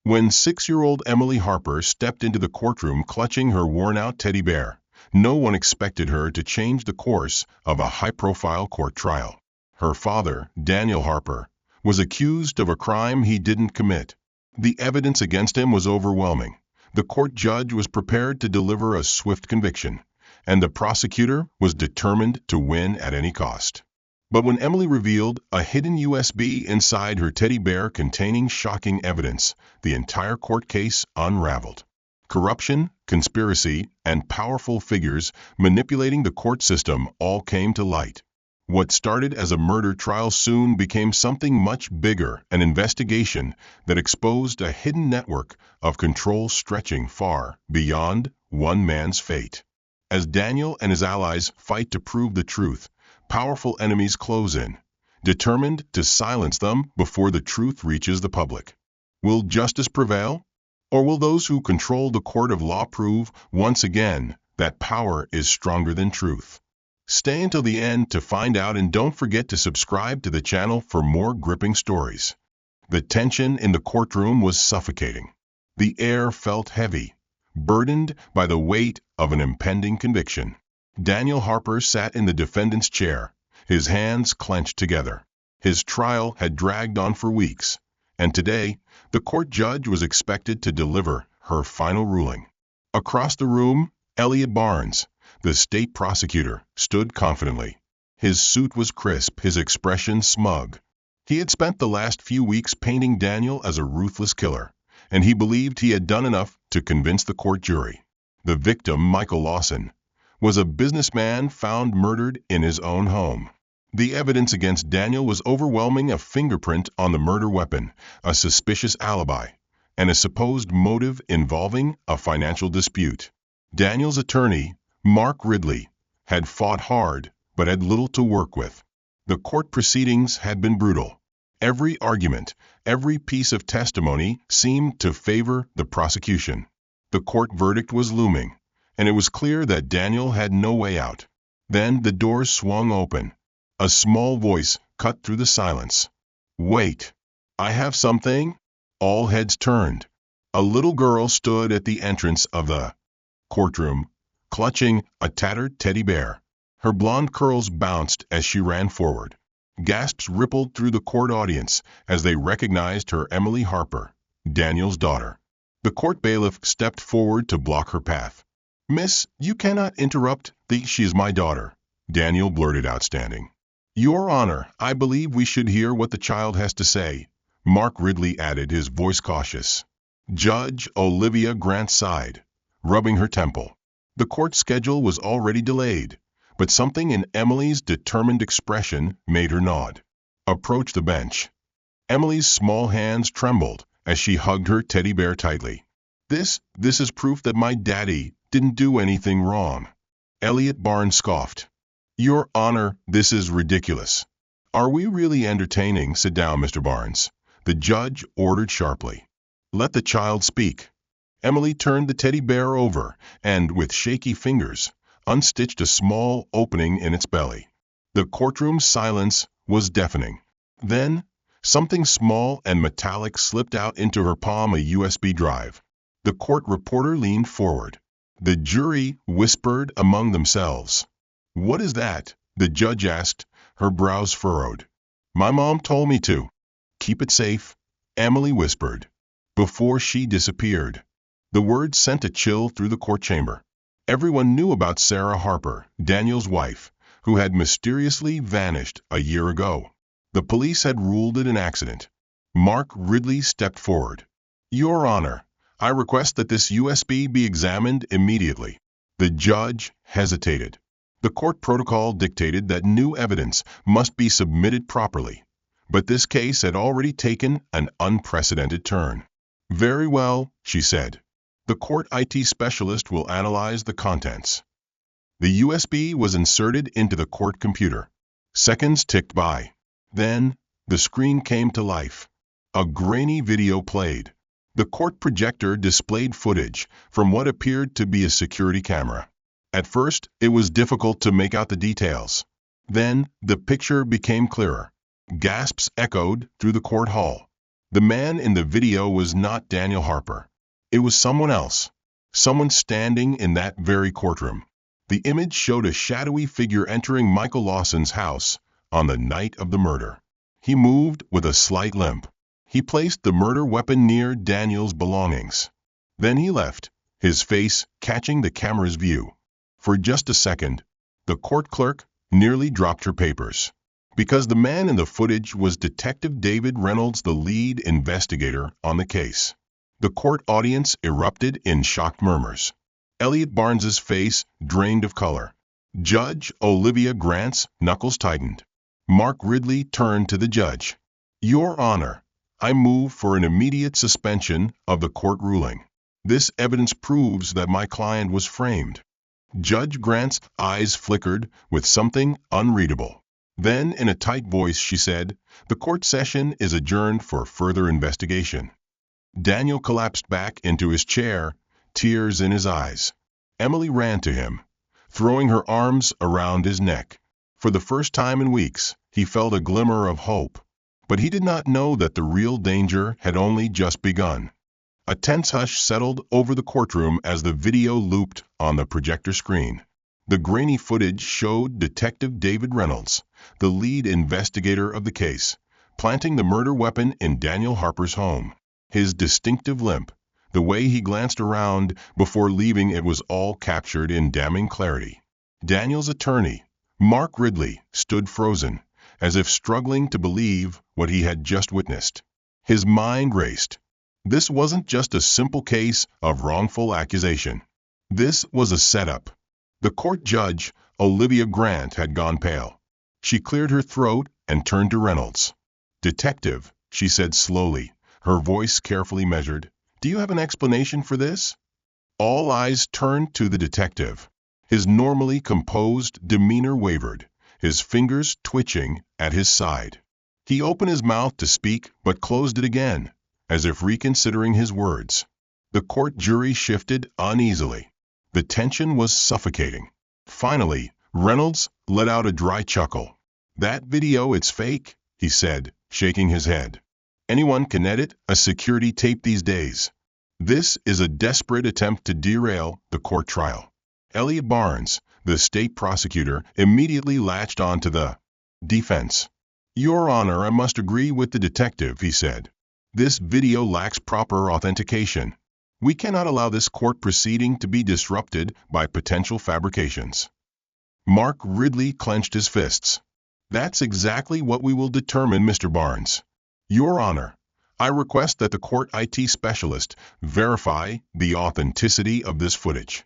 When 6-year-old Emily Harper stepped into the courtroom clutching her worn-out teddy bear, no one expected her to change the course of a high-profile court trial. Her father, Daniel Harper, was accused of a crime he didn't commit. The evidence against him was overwhelming. The court judge was prepared to deliver a swift conviction, and the prosecutor was determined to win at any cost. But when Emily revealed a hidden USB inside her teddy bear containing shocking evidence, the entire court case unraveled. Corruption, conspiracy, and powerful figures manipulating the court system all came to light. What started as a murder trial soon became something much bigger, an investigation that exposed a hidden network of control stretching far beyond one man's fate. As Daniel and his allies fight to prove the truth, powerful enemies close in, determined to silence them before the truth reaches the public. Will justice prevail? Or will those who control the court of law prove, once again, that power is stronger than truth? Stay until the end to find out, and don't forget to subscribe to the channel for more gripping stories. The tension in the courtroom was suffocating. The air felt heavy, burdened by the weight of an impending conviction. Daniel Harper sat in the defendant's chair, his hands clenched together. His trial had dragged on for weeks, and today, the court judge was expected to deliver her final ruling. Across the room, Elliot Barnes, the state prosecutor, stood confidently. His suit was crisp, his expression smug. He had spent the last few weeks painting Daniel as a ruthless killer, and he believed he had done enough to convince the court jury. The victim, Michael Lawson, was a businessman found murdered in his own home. The evidence against Daniel was overwhelming: a fingerprint on the murder weapon, a suspicious alibi, and a supposed motive involving a financial dispute. Daniel's attorney, Mark Ridley, had fought hard but had little to work with. The court proceedings had been brutal. Every argument, every piece of testimony seemed to favor the prosecution. The court verdict was looming, and it was clear that Daniel had no way out. Then the doors swung open. A small voice cut through the silence. "Wait, I have something." All heads turned. A little girl stood at the entrance of the courtroom, clutching a tattered teddy bear. Her blonde curls bounced as she ran forward. Gasps rippled through the court audience as they recognized her: Emily Harper, Daniel's daughter. The court bailiff stepped forward to block her path. "Miss, you cannot interrupt. She is my daughter," Daniel blurted out, standing. "Your Honor, I believe we should hear what the child has to say," Mark Ridley added, his voice cautious. Judge Olivia Grant sighed, rubbing her temple. The court schedule was already delayed, but something in Emily's determined expression made her nod. "Approach the bench." Emily's small hands trembled as she hugged her teddy bear tightly. This is proof that my daddy didn't do anything wrong." Elliot Barnes scoffed. "Your Honor, this is ridiculous." "Are we really entertaining?" "Sit down, Mr. Barnes," the judge ordered sharply. "Let the child speak." Emily turned the teddy bear over and, with shaky fingers, unstitched a small opening in its belly. The courtroom's silence was deafening. Then, something small and metallic slipped out into her palm: a USB drive. The court reporter leaned forward. The jury whispered among themselves. "What is that?" the judge asked, her brows furrowed. "My mom told me to." "Keep it safe," Emily whispered, before she disappeared. The words sent a chill through the court chamber. Everyone knew about Sarah Harper, Daniel's wife, who had mysteriously vanished a year ago. The police had ruled it an accident. Mark Ridley stepped forward. "Your Honor, I request that this USB be examined immediately." The judge hesitated. The court protocol dictated that new evidence must be submitted properly, but this case had already taken an unprecedented turn. "Very well," she said. "The court IT specialist will analyze the contents." The USB was inserted into the court computer. Seconds ticked by. Then, the screen came to life. A grainy video played. The court projector displayed footage from what appeared to be a security camera. At first, it was difficult to make out the details. Then, the picture became clearer. Gasps echoed through the court hall. The man in the video was not Daniel Harper. It was someone else. Someone standing in that very courtroom. The image showed a shadowy figure entering Michael Lawson's house on the night of the murder. He moved with a slight limp. He placed the murder weapon near Daniel's belongings. Then he left, his face catching the camera's view. For just a second, the court clerk nearly dropped her papers. Because the man in the footage was Detective David Reynolds, the lead investigator on the case. The court audience erupted in shocked murmurs. Elliot Barnes's face drained of color. Judge Olivia Grant's knuckles tightened. Mark Ridley turned to the judge. "Your Honor, I move for an immediate suspension of the court ruling. This evidence proves that my client was framed." Judge Grant's eyes flickered with something unreadable. Then, in a tight voice, she said, "The court session is adjourned for further investigation." Daniel collapsed back into his chair, tears in his eyes. Emily ran to him, throwing her arms around his neck. For the first time in weeks, he felt a glimmer of hope. But he did not know that the real danger had only just begun. A tense hush settled over the courtroom as the video looped on the projector screen. The grainy footage showed Detective David Reynolds, the lead investigator of the case, planting the murder weapon in Daniel Harper's home. His distinctive limp, the way he glanced around before leaving, it was all captured in damning clarity. Daniel's attorney, Mark Ridley, stood frozen, as if struggling to believe what he had just witnessed. His mind raced. This wasn't just a simple case of wrongful accusation. This was a setup. The court judge, Olivia Grant, had gone pale. She cleared her throat and turned to Reynolds. "Detective," she said slowly, her voice carefully measured, "do you have an explanation for this?" All eyes turned to the detective. His normally composed demeanor wavered, his fingers twitching at his side. He opened his mouth to speak but closed it again, as if reconsidering his words. The court jury shifted uneasily. The tension was suffocating. Finally, Reynolds let out a dry chuckle. "That video, it's fake," he said, shaking his head. "Anyone can edit a security tape these days. This is a desperate attempt to derail the court trial." Elliot Barnes, the state prosecutor, immediately latched on to the defense. "Your Honor, I must agree with the detective," he said. "This video lacks proper authentication. We cannot allow this court proceeding to be disrupted by potential fabrications." Mark Ridley clenched his fists. "That's exactly what we will determine, Mr. Barnes. Your Honor, I request that the court IT specialist verify the authenticity of this footage."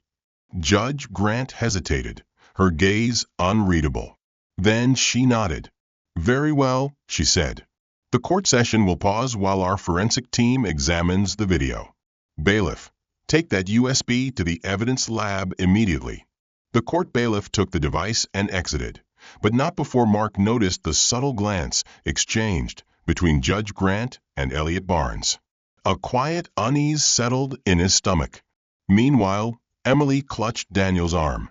Judge Grant hesitated, her gaze unreadable. Then she nodded. "Very well," she said. "The court session will pause while our forensic team examines the video. Bailiff, take that USB to the evidence lab immediately." The court bailiff took the device and exited, but not before Mark noticed the subtle glance exchanged between Judge Grant and Elliot Barnes. A quiet unease settled in his stomach. Meanwhile, Emily clutched Daniel's arm.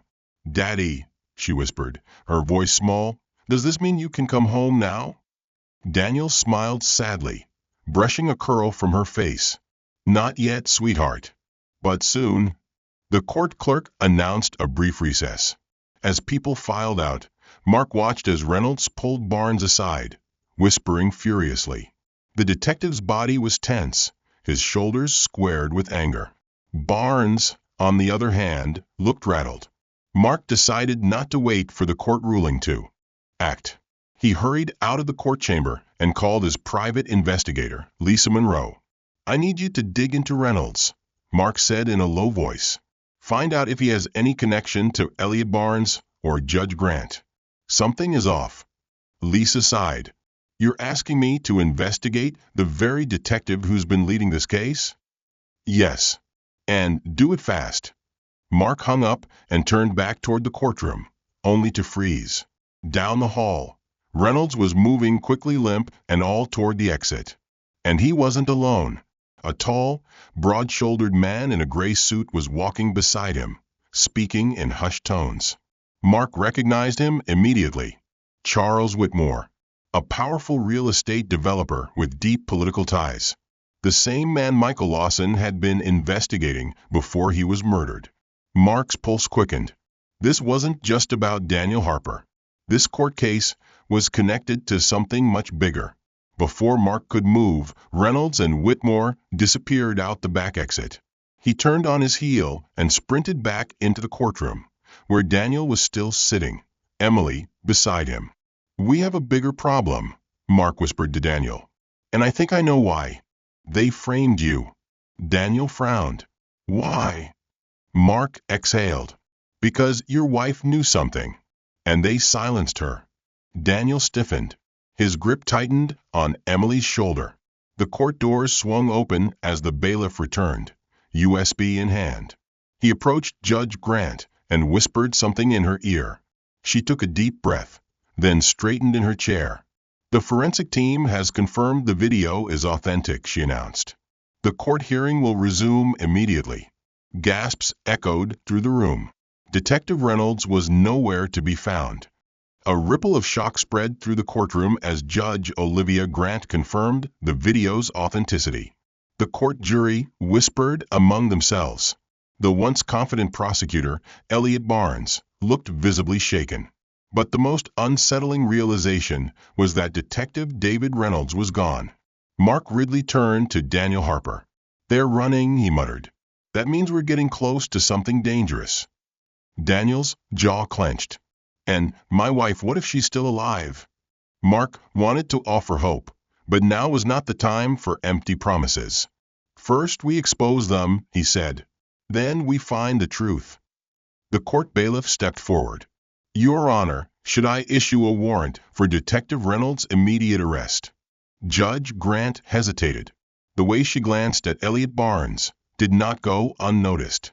"Daddy," she whispered, her voice small, "does this mean you can come home now?" Daniel smiled sadly, brushing a curl from her face. "Not yet, sweetheart. But soon." The court clerk announced a brief recess. As people filed out, Mark watched as Reynolds pulled Barnes aside, whispering furiously. The detective's body was tense, his shoulders squared with anger. Barnes, on the other hand, looked rattled. Mark decided not to wait for the court ruling to act. He hurried out of the court chamber and called his private investigator, Lisa Monroe. "I need you to dig into Reynolds," Mark said in a low voice. "Find out if he has any connection to Elliot Barnes or Judge Grant. Something is off." Lisa sighed. "You're asking me to investigate the very detective who's been leading this case?" "Yes. And do it fast." Mark hung up and turned back toward the courtroom, only to freeze. Down the hall, Reynolds was moving quickly, limp and all, toward the exit. And he wasn't alone. A tall, broad-shouldered man in a gray suit was walking beside him, speaking in hushed tones. Mark recognized him immediately. Charles Whitmore. a powerful real estate developer with deep political ties. The same man Michael Lawson had been investigating before he was murdered. Mark's pulse quickened. This wasn't just about Daniel Harper. This court case was connected to something much bigger. Before Mark could move, Reynolds and Whitmore disappeared out the back exit. He turned on his heel and sprinted back into the courtroom, where Daniel was still sitting, Emily beside him. "We have a bigger problem," Mark whispered to Daniel. "And I think I know why. They framed you." Daniel frowned. "Why?" Mark exhaled. "Because your wife knew something, and they silenced her." Daniel stiffened. His grip tightened on Emily's shoulder. The court doors swung open as the bailiff returned, USB in hand. He approached Judge Grant and whispered something in her ear. She took a deep breath, then straightened in her chair. "The forensic team has confirmed the video is authentic," she announced. "The court hearing will resume immediately." Gasps echoed through the room. Detective Reynolds was nowhere to be found. A ripple of shock spread through the courtroom as Judge Olivia Grant confirmed the video's authenticity. The court jury whispered among themselves. The once confident prosecutor, Elliot Barnes, looked visibly shaken. But the most unsettling realization was that Detective David Reynolds was gone. Mark Ridley turned to Daniel Harper. "They're running," he muttered. "That means we're getting close to something dangerous." Daniel's jaw clenched. "And my wife, what if she's still alive?" Mark wanted to offer hope, but now was not the time for empty promises. "First we expose them," he said. "Then we find the truth." The court bailiff stepped forward. "Your Honor, should I issue a warrant for Detective Reynolds' immediate arrest?" Judge Grant hesitated. The way she glanced at Elliot Barnes did not go unnoticed.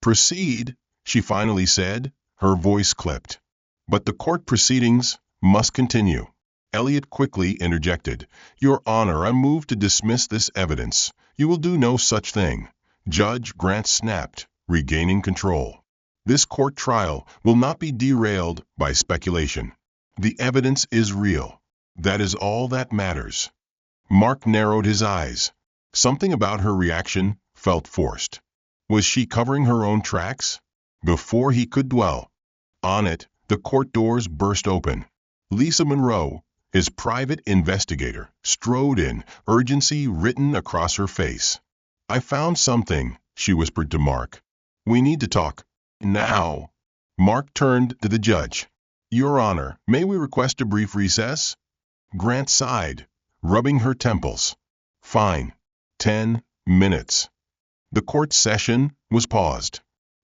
"Proceed," she finally said, her voice clipped. "But the court proceedings must continue." Elliot quickly interjected. "Your Honor, I move to dismiss this evidence. You will do no such thing." Judge Grant snapped, regaining control. "This court trial will not be derailed by speculation. The evidence is real. That is all that matters." Mark narrowed his eyes. Something about her reaction felt forced. Was she covering her own tracks? Before he could dwell on it, the court doors burst open. Lisa Monroe, his private investigator, strode in, urgency written across her face. "I found something," she whispered to Mark. "We need to talk. Now." Mark turned to the judge. "Your Honor, may we request a brief recess?" Grant sighed, rubbing her temples. "Fine. 10 minutes." The court session was paused.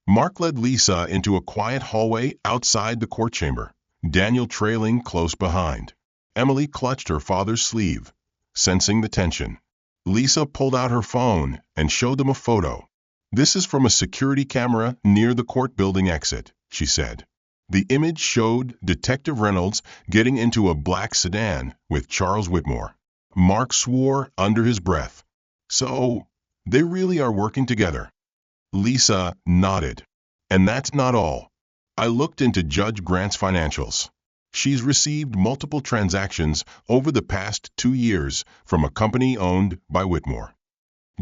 Mark led Lisa into a quiet hallway outside the court chamber, Daniel trailing close behind. Emily clutched her father's sleeve, sensing the tension. Lisa pulled out her phone and showed them a photo. "This is from a security camera near the court building exit," she said. The image showed Detective Reynolds getting into a black sedan with Charles Whitmore. Mark swore under his breath. "So, they really are working together." Lisa nodded. "And that's not all. I looked into Judge Grant's financials. She's received multiple transactions over the past 2 years from a company owned by Whitmore."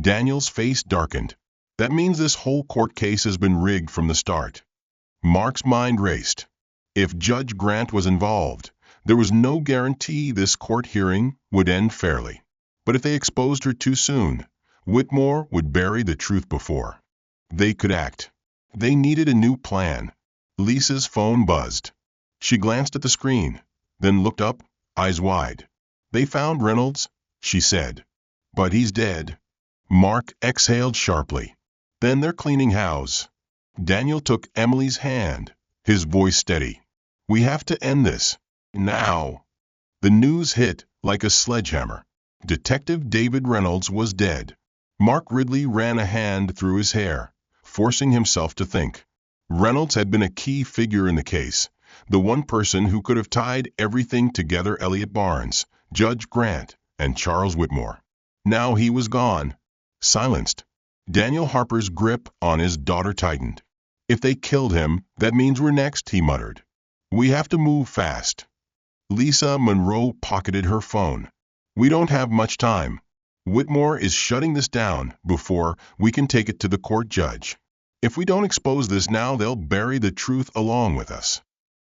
Daniel's face darkened. "That means this whole court case has been rigged from the start." Mark's mind raced. If Judge Grant was involved, there was no guarantee this court hearing would end fairly. But if they exposed her too soon, Whitmore would bury the truth before they could act. They needed a new plan. Lisa's phone buzzed. She glanced at the screen, then looked up, eyes wide. "They found Reynolds," she said. "But he's dead." Mark exhaled sharply. "Then they're cleaning house." Daniel took Emily's hand, his voice steady. "We have to end this. Now." The news hit like a sledgehammer. Detective David Reynolds was dead. Mark Ridley ran a hand through his hair, forcing himself to think. Reynolds had been a key figure in the case, the one person who could have tied everything together: Elliot Barnes, Judge Grant, and Charles Whitmore. Now he was gone, silenced. Daniel Harper's grip on his daughter tightened. "If they killed him, that means we're next," he muttered. "We have to move fast." Lisa Monroe pocketed her phone. We don't have much time. Whitmore is shutting this down before we can take it to the court judge. If we don't expose this now, they'll bury the truth along with us.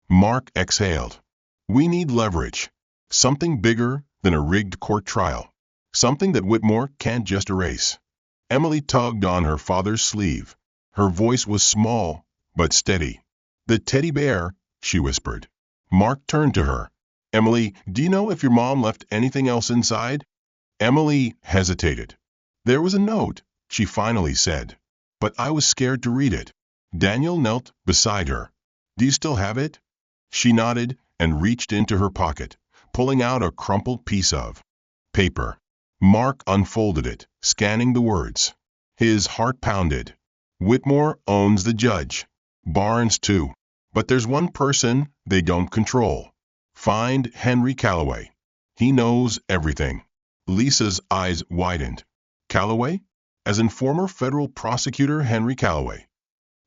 Mark exhaled. We need leverage. Something bigger than a rigged court trial. Something that Whitmore can't just erase. Emily tugged on her father's sleeve. Her voice was small, but steady. The teddy bear, she whispered. Mark turned to her. Emily, do you know if your mom left anything else inside? Emily hesitated. There was a note, she finally said. But I was scared to read it. Daniel knelt beside her. Do you still have it? She nodded and reached into her pocket, pulling out a crumpled piece of paper. Mark unfolded it, scanning the words. His heart pounded. Whitmore owns the judge. Barnes too. But there's one person they don't control. Find Henry Calloway. He knows everything. Lisa's eyes widened. Calloway? As in former federal prosecutor Henry Calloway.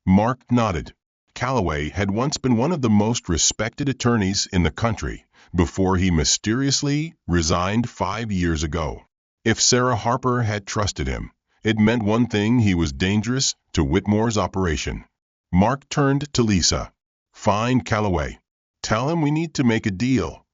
Mark nodded. Calloway had once been one of the most respected attorneys in the country before he mysteriously resigned 5 years ago. If Sarah Harper had trusted him, it meant one thing: he was dangerous to Whitmore's operation. Mark turned to Lisa. Find Calloway. Tell him we need to make a deal.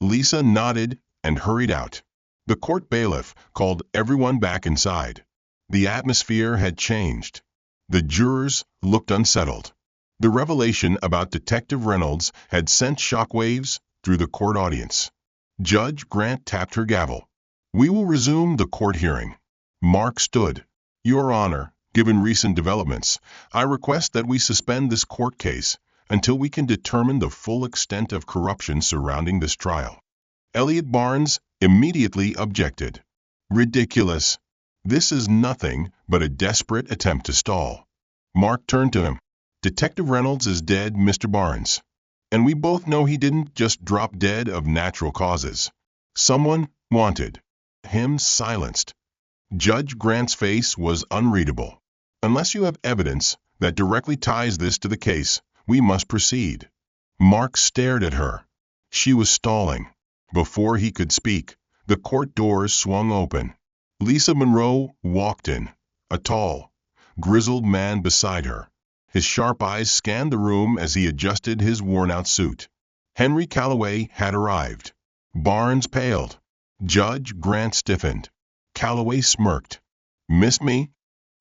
Lisa nodded and hurried out. The court bailiff called everyone back inside. The atmosphere had changed. The jurors looked unsettled. The revelation about Detective Reynolds had sent shockwaves through the court audience. Judge Grant tapped her gavel. We will resume the court hearing. Mark stood. Your Honor, given recent developments, I request that we suspend this court case until we can determine the full extent of corruption surrounding this trial. Elliot Barnes immediately objected. Ridiculous. This is nothing but a desperate attempt to stall. Mark turned to him. Detective Reynolds is dead, Mr. Barnes. And we both know he didn't just drop dead of natural causes. Someone wanted him silenced. Judge Grant's face was unreadable. Unless you have evidence that directly ties this to the case, we must proceed. Mark stared at her. She was stalling. Before he could speak, the court doors swung open. Lisa Monroe walked in, a tall, grizzled man beside her. His sharp eyes scanned the room as he adjusted his worn-out suit. Henry Calloway had arrived. Barnes paled. Judge Grant stiffened. Calloway smirked. Miss me?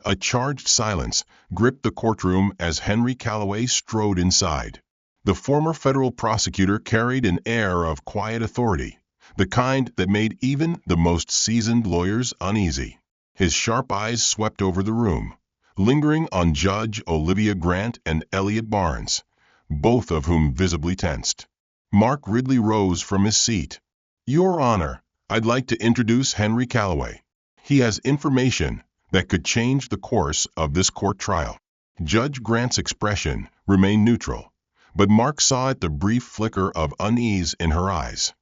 A charged silence gripped the courtroom as Henry Calloway strode inside. The former federal prosecutor carried an air of quiet authority, the kind that made even the most seasoned lawyers uneasy. His sharp eyes swept over the room, lingering on Judge Olivia Grant and Elliot Barnes, both of whom visibly tensed. Mark Ridley rose from his seat. Your Honor, I'd like to introduce Henry Calloway. He has information that could change the course of this court trial. Judge Grant's expression remained neutral, but Mark saw the brief flicker of unease in her eyes.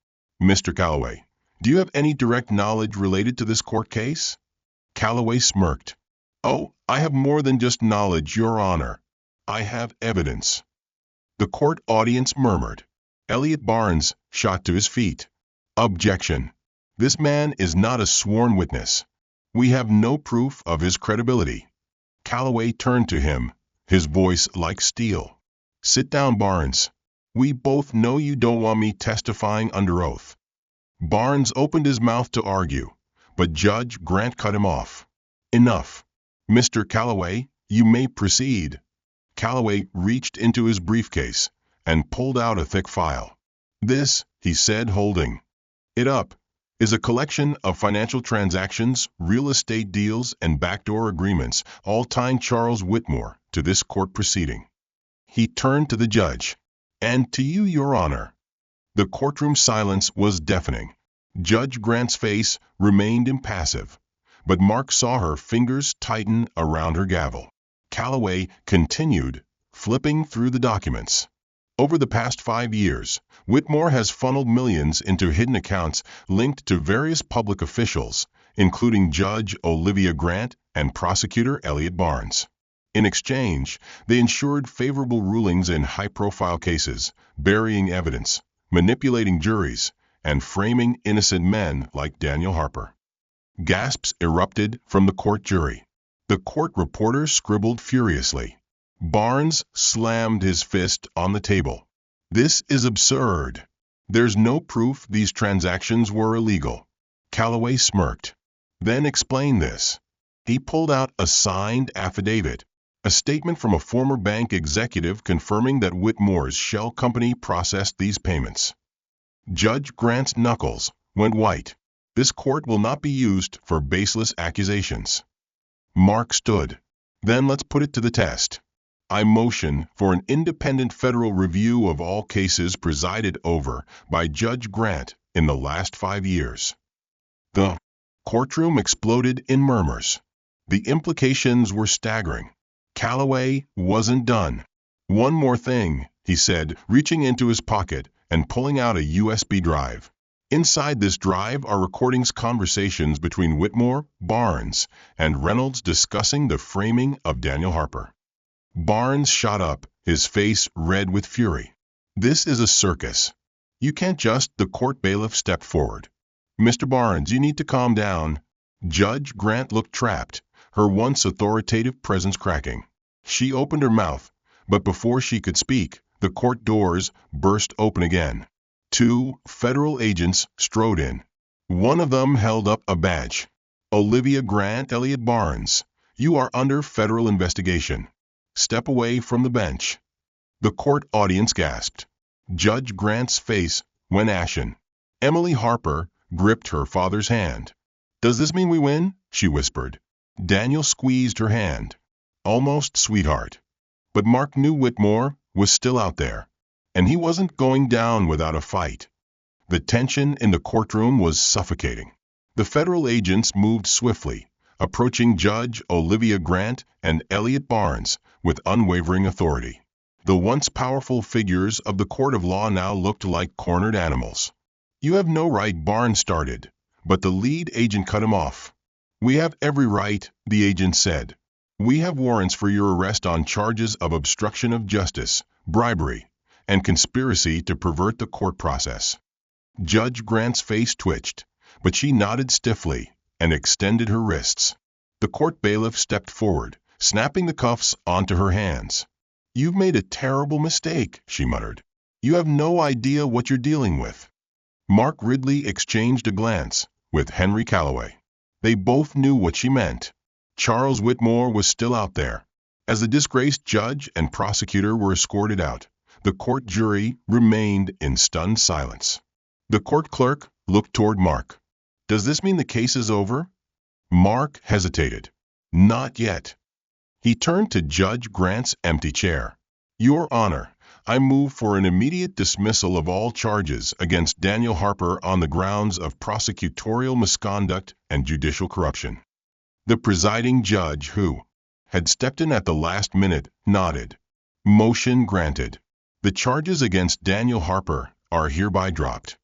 Mr. Calloway, do you have any direct knowledge related to this court case? Calloway smirked. Oh, I have more than just knowledge, Your Honor. I have evidence. The court audience murmured. Elliot Barnes shot to his feet. Objection. This man is not a sworn witness. We have no proof of his credibility. Calloway turned to him, his voice like steel. Sit down, Barnes. We both know you don't want me testifying under oath. Barnes opened his mouth to argue, but Judge Grant cut him off. Enough. Mr. Calloway, you may proceed. Calloway reached into his briefcase and pulled out a thick file. This, he said, holding it up, is a collection of financial transactions, real estate deals, and backdoor agreements, all tying Charles Whitmore to this court proceeding. He turned to the judge. And to you, Your Honor. The courtroom silence was deafening. Judge Grant's face remained impassive, but Mark saw her fingers tighten around her gavel. Calloway continued, flipping through the documents. Over the past 5 years, Whitmore has funneled millions into hidden accounts linked to various public officials, including Judge Olivia Grant and Prosecutor Elliot Barnes. In exchange, they ensured favorable rulings in high-profile cases, burying evidence, manipulating juries, and framing innocent men like Daniel Harper. Gasps erupted from the court jury. The court reporters scribbled furiously. Barnes slammed his fist on the table. "This is absurd. There's no proof these transactions were illegal." Calloway smirked. "Then explain this." He pulled out a signed affidavit, a statement from a former bank executive confirming that Whitmore's shell company processed these payments. Judge Grant's knuckles went white. "This court will not be used for baseless accusations." Mark stood. "Then let's put it to the test. I motion for an independent federal review of all cases presided over by Judge Grant in the last 5 years." The courtroom exploded in murmurs. The implications were staggering. Calloway wasn't done. "One more thing," he said, reaching into his pocket and pulling out a USB drive. Inside this drive are recordings conversations between Whitmore, Barnes, and Reynolds discussing the framing of Daniel Harper. Barnes shot up, his face red with fury. "This is a circus. You can't just—" The court bailiff stepped forward. "Mr. Barnes, you need to calm down." Judge Grant looked trapped, her once authoritative presence cracking. She opened her mouth, but before she could speak, the court doors burst open again. 2 federal agents strode in. One of them held up a badge. "Olivia Grant, Elliot Barnes, you are under federal investigation. Step away from the bench." The court audience gasped. Judge Grant's face went ashen. Emily Harper gripped her father's hand. "Does this mean we win?" she whispered. Daniel squeezed her hand. "Almost, sweetheart." But Mark knew Whitmore was still out there, and he wasn't going down without a fight. The tension in the courtroom was suffocating. The federal agents moved swiftly, approaching Judge Olivia Grant and Elliot Barnes with unwavering authority. The once powerful figures of the court of law now looked like cornered animals. "You have no right," Barnes started, but the lead agent cut him off. "We have every right," the agent said. "We have warrants for your arrest on charges of obstruction of justice, bribery, and conspiracy to pervert the court process." Judge Grant's face twitched, but she nodded stiffly and extended her wrists. The court bailiff stepped forward, snapping the cuffs onto her hands. "You've made a terrible mistake," she muttered. "You have no idea what you're dealing with." Mark Ridley exchanged a glance with Henry Calloway. They both knew what she meant. Charles Whitmore was still out there. As the disgraced judge and prosecutor were escorted out, the court jury remained in stunned silence. The court clerk looked toward Mark. "Does this mean the case is over?" Mark hesitated. "Not yet." He turned to Judge Grant's empty chair. "Your Honor, I move for an immediate dismissal of all charges against Daniel Harper on the grounds of prosecutorial misconduct and judicial corruption." The presiding judge, who had stepped in at the last minute, nodded. "Motion granted. The charges against Daniel Harper are hereby dropped."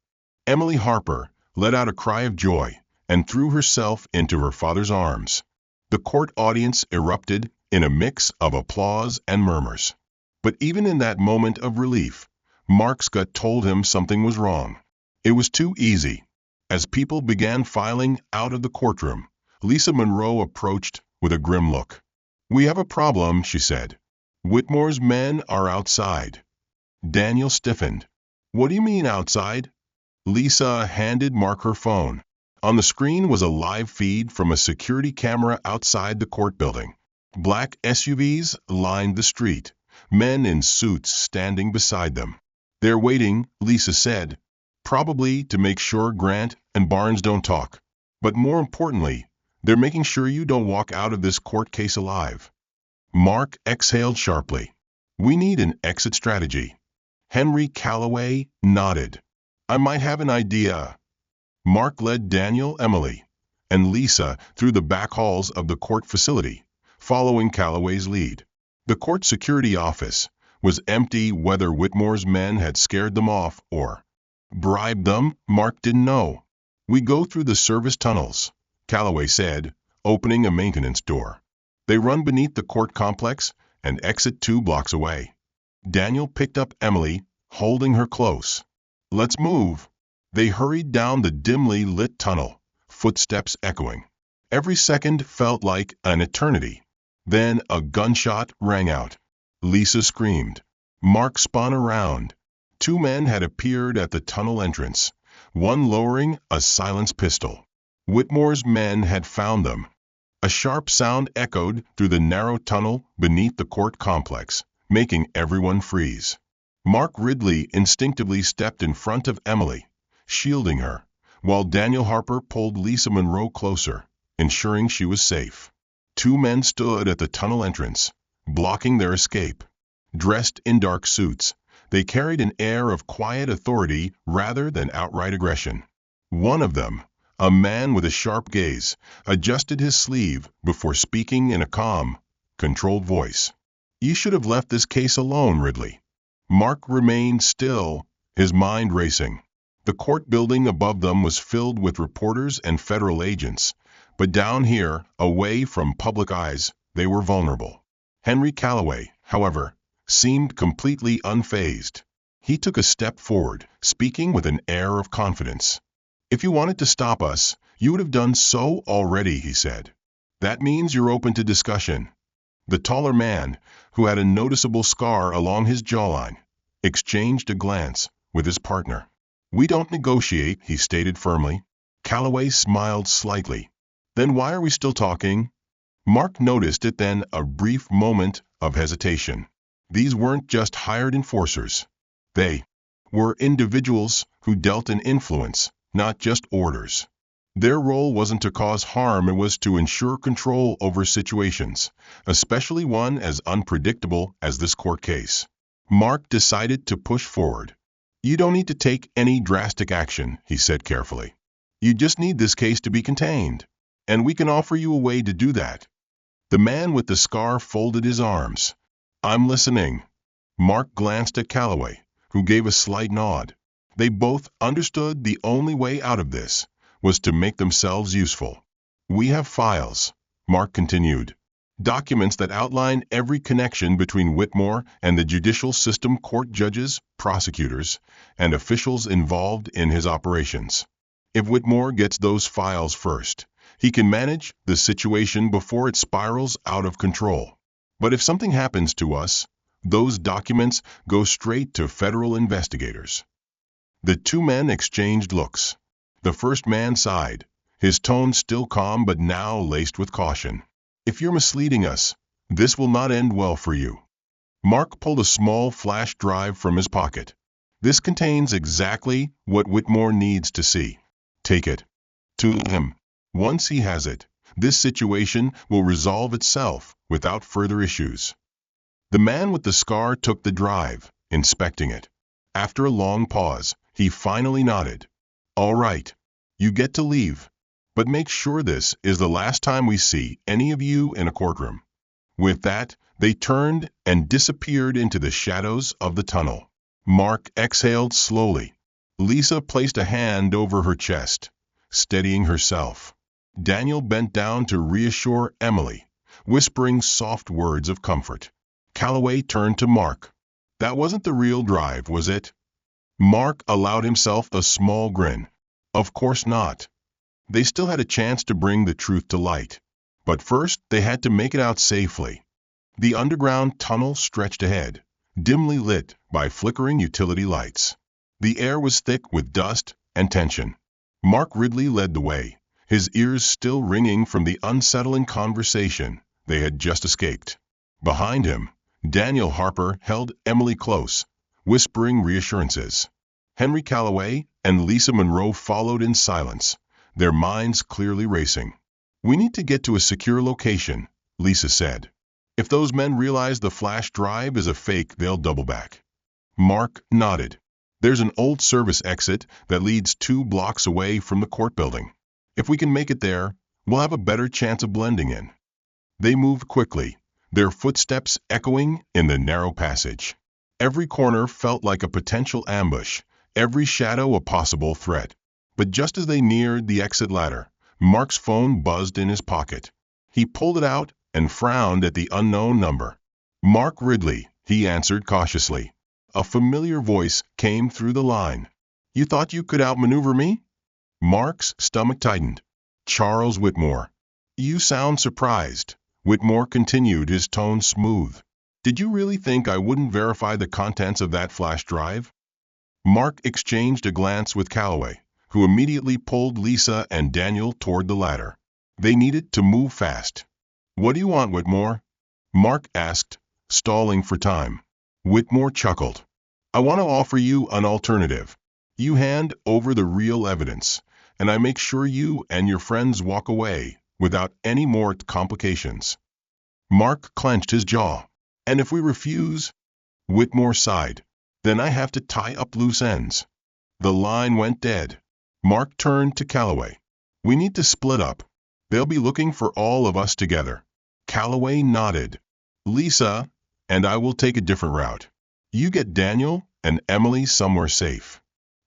Emily Harper let out a cry of joy and threw herself into her father's arms. The court audience erupted in a mix of applause and murmurs. But even in that moment of relief, Mark's gut told him something was wrong. It was too easy. As people began filing out of the courtroom, Lisa Monroe approached with a grim look. "We have a problem," she said. "Whitmore's men are outside." Daniel stiffened. "What do you mean outside?" Lisa handed Mark her phone. On the screen was a live feed from a security camera outside the court building. Black SUVs lined the street, men in suits standing beside them. "They're waiting," Lisa said, "probably to make sure Grant and Barnes don't talk. But more importantly, they're making sure you don't walk out of this court case alive." Mark exhaled sharply. "We need an exit strategy." Henry Calloway nodded. "I might have an idea." Mark led Daniel, Emily, and Lisa through the back halls of the court facility, following Calloway's lead. The court security office was empty. Whether Whitmore's men had scared them off or bribed them, Mark didn't know. "We go through the service tunnels," Calloway said, opening a maintenance door. "They run beneath the court complex and exit 2 blocks away." Daniel picked up Emily, holding her close. Let's move. They hurried down the dimly lit tunnel, footsteps echoing. Every second felt like an eternity. Then a gunshot rang out. Lisa screamed. Mark spun around. Two men had appeared at the tunnel entrance, one lowering a silenced pistol. Whitmore's men had found them. A sharp sound echoed through the narrow tunnel beneath the court complex, making everyone freeze. Mark Ridley instinctively stepped in front of Emily, shielding her, while Daniel Harper pulled Lisa Monroe closer, ensuring she was safe. Two men stood at the tunnel entrance, blocking their escape. Dressed in dark suits, they carried an air of quiet authority rather than outright aggression. One of them, a man with a sharp gaze, adjusted his sleeve before speaking in a calm, controlled voice. "You should have left this case alone, Ridley." Mark remained still, his mind racing. The court building above them was filled with reporters and federal agents, but down here, away from public eyes, they were vulnerable. Henry Calloway, however, seemed completely unfazed. He took a step forward, speaking with an air of confidence. "If you wanted to stop us, you would have done so already," he said. "That means you're open to discussion." The taller man, who had a noticeable scar along his jawline, exchanged a glance with his partner. "We don't negotiate," he stated firmly. Calloway smiled slightly. "Then why are we still talking?" Mark noticed it then, a brief moment of hesitation. These weren't just hired enforcers. They were individuals who dealt in influence, not just orders. Their role wasn't to cause harm, it was to ensure control over situations, especially one as unpredictable as this court case. Mark decided to push forward. "You don't need to take any drastic action," he said carefully. "You just need this case to be contained, and we can offer you a way to do that." The man with the scar folded his arms. "I'm listening." Mark glanced at Calloway, who gave a slight nod. They both understood the only way out of this was to make themselves useful. "We have files," Mark continued. "Documents that outline every connection between Whitmore and the judicial system, court judges, prosecutors, and officials involved in his operations. If Whitmore gets those files first, he can manage the situation before it spirals out of control. But if something happens to us, those documents go straight to federal investigators." The two men exchanged looks. The first man sighed, his tone still calm but now laced with caution. "If you're misleading us, this will not end well for you." Mark pulled a small flash drive from his pocket. "This contains exactly what Whitmore needs to see. Take it to him. Once he has it, this situation will resolve itself without further issues." The man with the scar took the drive, inspecting it. After a long pause, he finally nodded. "All right, you get to leave. But make sure this is the last time we see any of you in a courtroom." With that, they turned and disappeared into the shadows of the tunnel. Mark exhaled slowly. Lisa placed a hand over her chest, steadying herself. Daniel bent down to reassure Emily, whispering soft words of comfort. Calloway turned to Mark. "That wasn't the real drive, was it?" Mark allowed himself a small grin. "Of course not." They still had a chance to bring the truth to light. But first, they had to make it out safely. The underground tunnel stretched ahead, dimly lit by flickering utility lights. The air was thick with dust and tension. Mark Ridley led the way, his ears still ringing from the unsettling conversation they had just escaped. Behind him, Daniel Harper held Emily close, whispering reassurances. Henry Calloway and Lisa Monroe followed in silence, their minds clearly racing. "We need to get to a secure location," Lisa said. "If those men realize the flash drive is a fake, they'll double back." Mark nodded. "There's an old service exit that leads 2 blocks away from the court building. If we can make it there, we'll have a better chance of blending in." They moved quickly, their footsteps echoing in the narrow passage. Every corner felt like a potential ambush, every shadow a possible threat. But just as they neared the exit ladder, Mark's phone buzzed in his pocket. He pulled it out and frowned at the unknown number. "Mark Ridley," he answered cautiously. A familiar voice came through the line. You thought you could outmaneuver me? Mark's stomach tightened. Charles Whitmore. You sound surprised. Whitmore continued, his tone smooth. Did you really think I wouldn't verify the contents of that flash drive? Mark exchanged a glance with Calloway, who immediately pulled Lisa and Daniel toward the ladder. They needed to move fast. What do you want, Whitmore? Mark asked, stalling for time. Whitmore chuckled. I want to offer you an alternative. You hand over the real evidence, and I make sure you and your friends walk away without any more complications. Mark clenched his jaw. And if we refuse? Whitmore sighed. Then I have to tie up loose ends. The line went dead. Mark turned to Calloway. We need to split up. They'll be looking for all of us together. Calloway nodded. Lisa and I will take a different route. You get Daniel and Emily somewhere safe.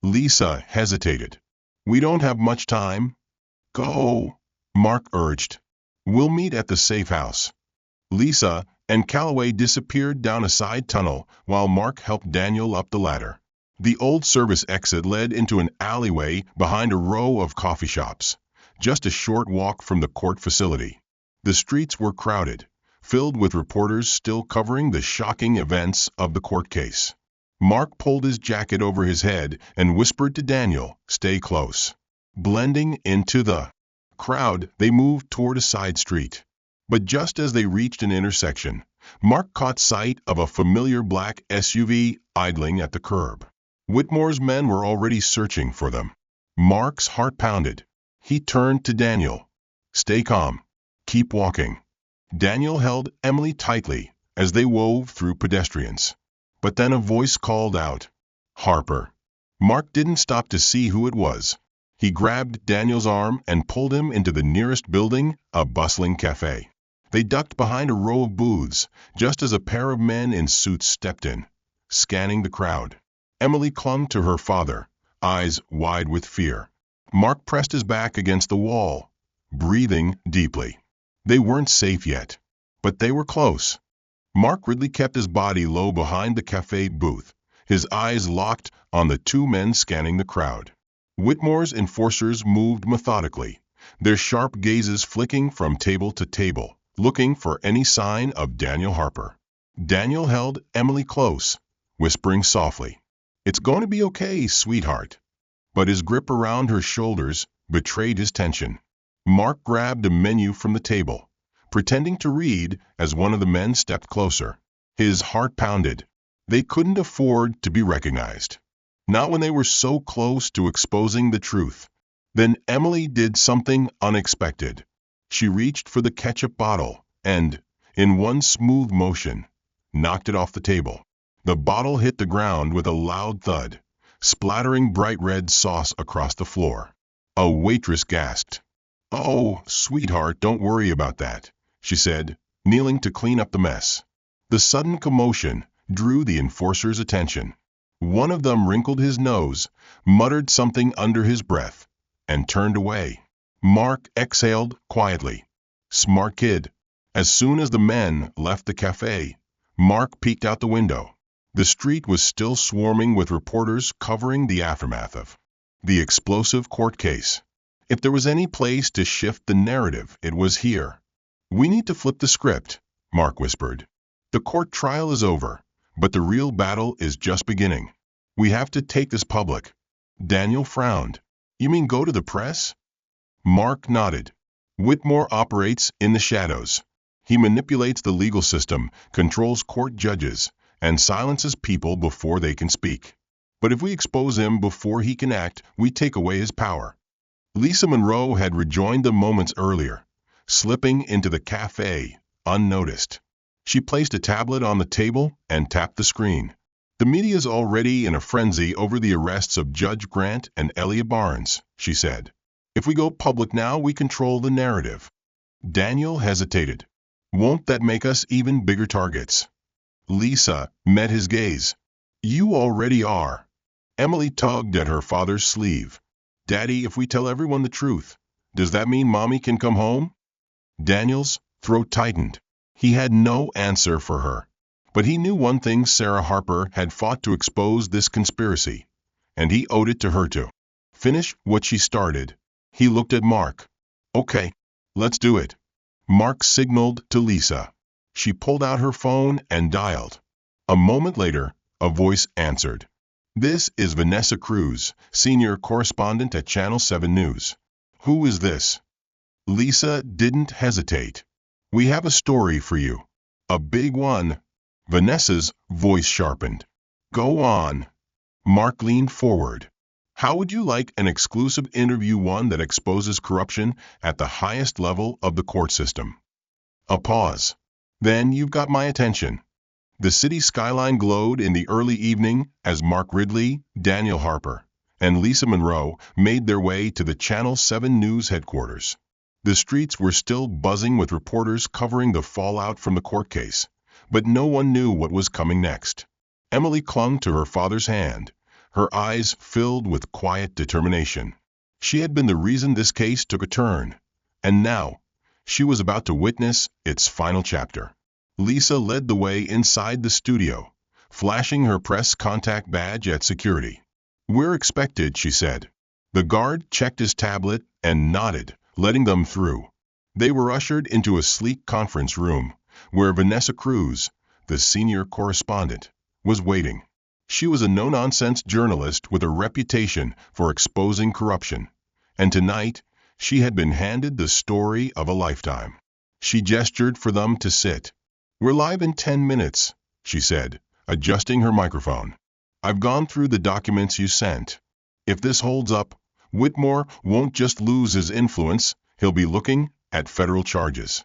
Lisa hesitated. We don't have much time. Go, Mark urged. We'll meet at the safe house. Lisa and Calloway disappeared down a side tunnel while Mark helped Daniel up the ladder. The old service exit led into an alleyway behind a row of coffee shops, just a short walk from the court facility. The streets were crowded, filled with reporters still covering the shocking events of the court case. Mark pulled his jacket over his head and whispered to Daniel, "Stay close." Blending into the crowd, they moved toward a side street. But just as they reached an intersection, Mark caught sight of a familiar black SUV idling at the curb. Whitmore's men were already searching for them. Mark's heart pounded. He turned to Daniel. Stay calm. Keep walking. Daniel held Emily tightly as they wove through pedestrians. But then a voice called out, Harper. Mark didn't stop to see who it was. He grabbed Daniel's arm and pulled him into the nearest building, a bustling cafe. They ducked behind a row of booths, just as a pair of men in suits stepped in, scanning the crowd. Emily clung to her father, eyes wide with fear. Mark pressed his back against the wall, breathing deeply. They weren't safe yet, but they were close. Mark Ridley kept his body low behind the cafe booth, his eyes locked on the two men scanning the crowd. Whitmore's enforcers moved methodically, their sharp gazes flicking from table to table, looking for any sign of Daniel Harper. Daniel held Emily close, whispering softly, It's going to be okay, sweetheart. But his grip around her shoulders betrayed his tension. Mark grabbed a menu from the table, pretending to read as one of the men stepped closer. His heart pounded. They couldn't afford to be recognized. Not when they were so close to exposing the truth. Then Emily did something unexpected. She reached for the ketchup bottle and, in one smooth motion, knocked it off the table. The bottle hit the ground with a loud thud, splattering bright red sauce across the floor. A waitress gasped. Oh, sweetheart, don't worry about that, she said, kneeling to clean up the mess. The sudden commotion drew the enforcer's attention. One of them wrinkled his nose, muttered something under his breath, and turned away. Mark exhaled quietly. Smart kid. As soon as the men left the cafe, Mark peeked out the window. The street was still swarming with reporters covering the aftermath of the explosive court case. If there was any place to shift the narrative, it was here. We need to flip the script, Mark whispered. The court trial is over, but the real battle is just beginning. We have to take this public. Daniel frowned. You mean go to the press? Mark nodded. Whitmore operates in the shadows. He manipulates the legal system, controls court judges, and silences people before they can speak. But if we expose him before he can act, we take away his power. Lisa Monroe had rejoined them moments earlier, slipping into the cafe, unnoticed. She placed a tablet on the table and tapped the screen. The media's already in a frenzy over the arrests of Judge Grant and Elliot Barnes, she said. If we go public now, we control the narrative. Daniel hesitated. Won't that make us even bigger targets? Lisa met his gaze. You already are. Emily tugged at her father's sleeve. Daddy, if we tell everyone the truth, does that mean Mommy can come home? Daniel's throat tightened. He had no answer for her. But he knew one thing: Sarah Harper had fought to expose this conspiracy, and he owed it to her to finish what she started. He looked at Mark. Okay, let's do it. Mark signaled to Lisa. She pulled out her phone and dialed. A moment later, a voice answered. This is Vanessa Cruz, senior correspondent at Channel 7 News. Who is this? Lisa didn't hesitate. We have a story for you. A big one. Vanessa's voice sharpened. Go on. Mark leaned forward. How would you like an exclusive interview, one that exposes corruption at the highest level of the court system? A pause. Then you've got my attention. The city skyline glowed in the early evening as Mark Ridley, Daniel Harper, and Lisa Monroe made their way to the Channel 7 News headquarters. The streets were still buzzing with reporters covering the fallout from the court case, but no one knew what was coming next. Emily clung to her father's hand, her eyes filled with quiet determination. She had been the reason this case took a turn, and now she was about to witness its final chapter. Lisa led the way inside the studio, flashing her press contact badge at security. We're expected, she said. The guard checked his tablet and nodded, letting them through. They were ushered into a sleek conference room, where Vanessa Cruz, the senior correspondent, was waiting. She was a no-nonsense journalist with a reputation for exposing corruption, and tonight she had been handed the story of a lifetime. She gestured for them to sit. We're live in 10 minutes, she said, adjusting her microphone. I've gone through the documents you sent. If this holds up, Whitmore won't just lose his influence, he'll be looking at federal charges.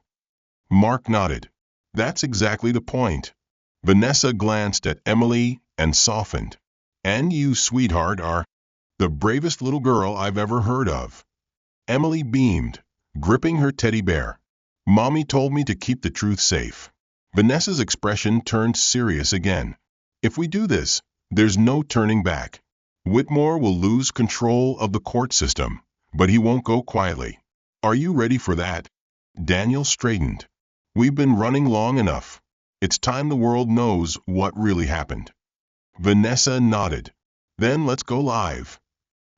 Mark nodded. That's exactly the point. Vanessa glanced at Emily and softened. And you, sweetheart, are the bravest little girl I've ever heard of. Emily beamed, gripping her teddy bear. Mommy told me to keep the truth safe. Vanessa's expression turned serious again. If we do this, there's no turning back. Whitmore will lose control of the court system, but he won't go quietly. Are you ready for that? Daniel straightened. We've been running long enough. It's time the world knows what really happened. Vanessa nodded. Then let's go live.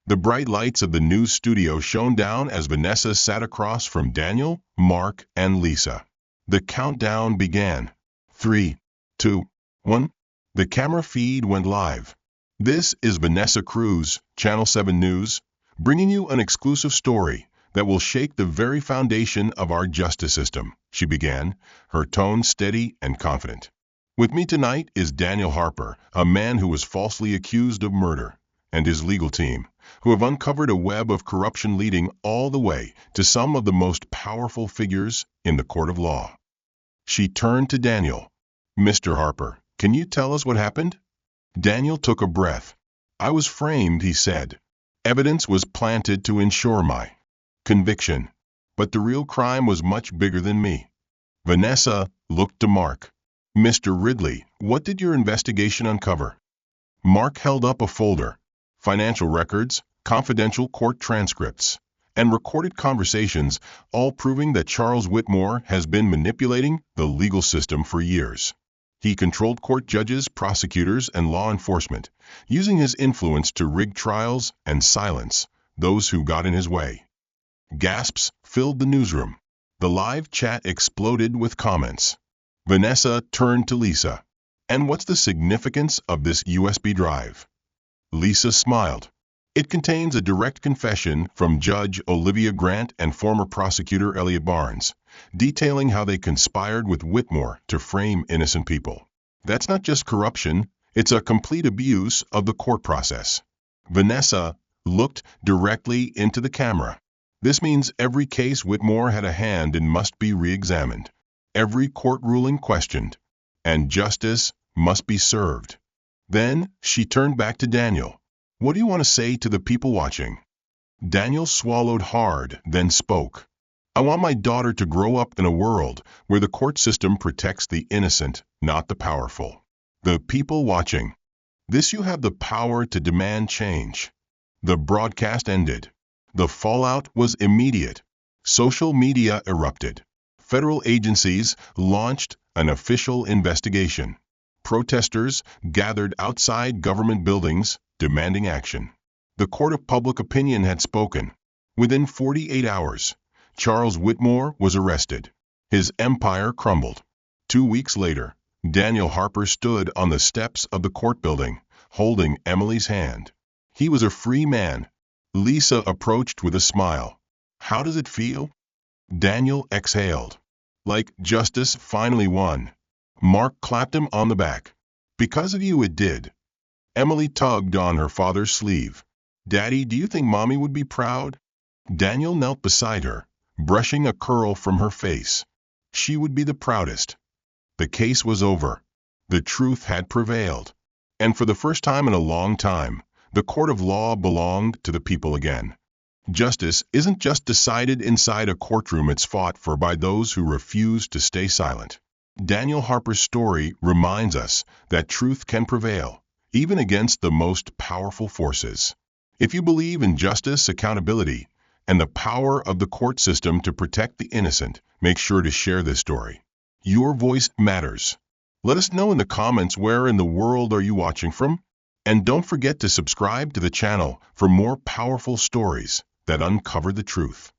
The bright lights of the news studio shone down as Vanessa sat across from Daniel, Mark, and Lisa. The countdown began. 3, 2, 1. The camera feed went live. This is Vanessa Cruz, Channel 7 News, bringing you an exclusive story that will shake the very foundation of our justice system, she began, her tone steady and confident. With me tonight is Daniel Harper, a man who was falsely accused of murder, and his legal team, who have uncovered a web of corruption leading all the way to some of the most powerful figures in the court of law. She turned to Daniel. Mr. Harper, can you tell us what happened? Daniel took a breath. I was framed, he said. Evidence was planted to ensure my conviction. But the real crime was much bigger than me. Vanessa looked to Mark. Mr. Ridley, what did your investigation uncover? Mark held up a folder. Financial records, confidential court transcripts, and recorded conversations, all proving that Charles Whitmore has been manipulating the legal system for years. He controlled court judges, prosecutors, and law enforcement, using his influence to rig trials and silence those who got in his way. Gasps filled the newsroom. The live chat exploded with comments. Vanessa turned to Lisa. And what's the significance of this USB drive? Lisa smiled. It contains a direct confession from Judge Olivia Grant and former prosecutor Elliot Barnes, detailing how they conspired with Whitmore to frame innocent people. That's not just corruption, it's a complete abuse of the court process. Vanessa looked directly into the camera. This means every case Whitmore had a hand in must be re-examined, every court ruling questioned, and justice must be served. Then she turned back to Daniel. What do you want to say to the people watching? Daniel swallowed hard, then spoke. I want my daughter to grow up in a world where the court system protects the innocent, not the powerful. The people watching. This you have the power to demand change. The broadcast ended. The fallout was immediate. Social media erupted. Federal agencies launched an official investigation. Protesters gathered outside government buildings, demanding action. The court of public opinion had spoken. Within 48 hours, Charles Whitmore was arrested. His empire crumbled. 2 weeks later, Daniel Harper stood on the steps of the court building, holding Emily's hand. He was a free man. Lisa approached with a smile. "How does it feel?" Daniel exhaled. "Like justice finally won." Mark clapped him on the back. "Because of you it did." Emily tugged on her father's sleeve. "Daddy, do you think Mommy would be proud?" Daniel knelt beside her, brushing a curl from her face. She would be the proudest. The case was over. The truth had prevailed. And for the first time in a long time, the court of law belonged to the people again. Justice isn't just decided inside a courtroom, it's fought for by those who refuse to stay silent. Daniel Harper's story reminds us that truth can prevail, even against the most powerful forces. If you believe in justice, accountability, and the power of the court system to protect the innocent, make sure to share this story. Your voice matters. Let us know in the comments where in the world are you watching from? And don't forget to subscribe to the channel for more powerful stories that uncover the truth.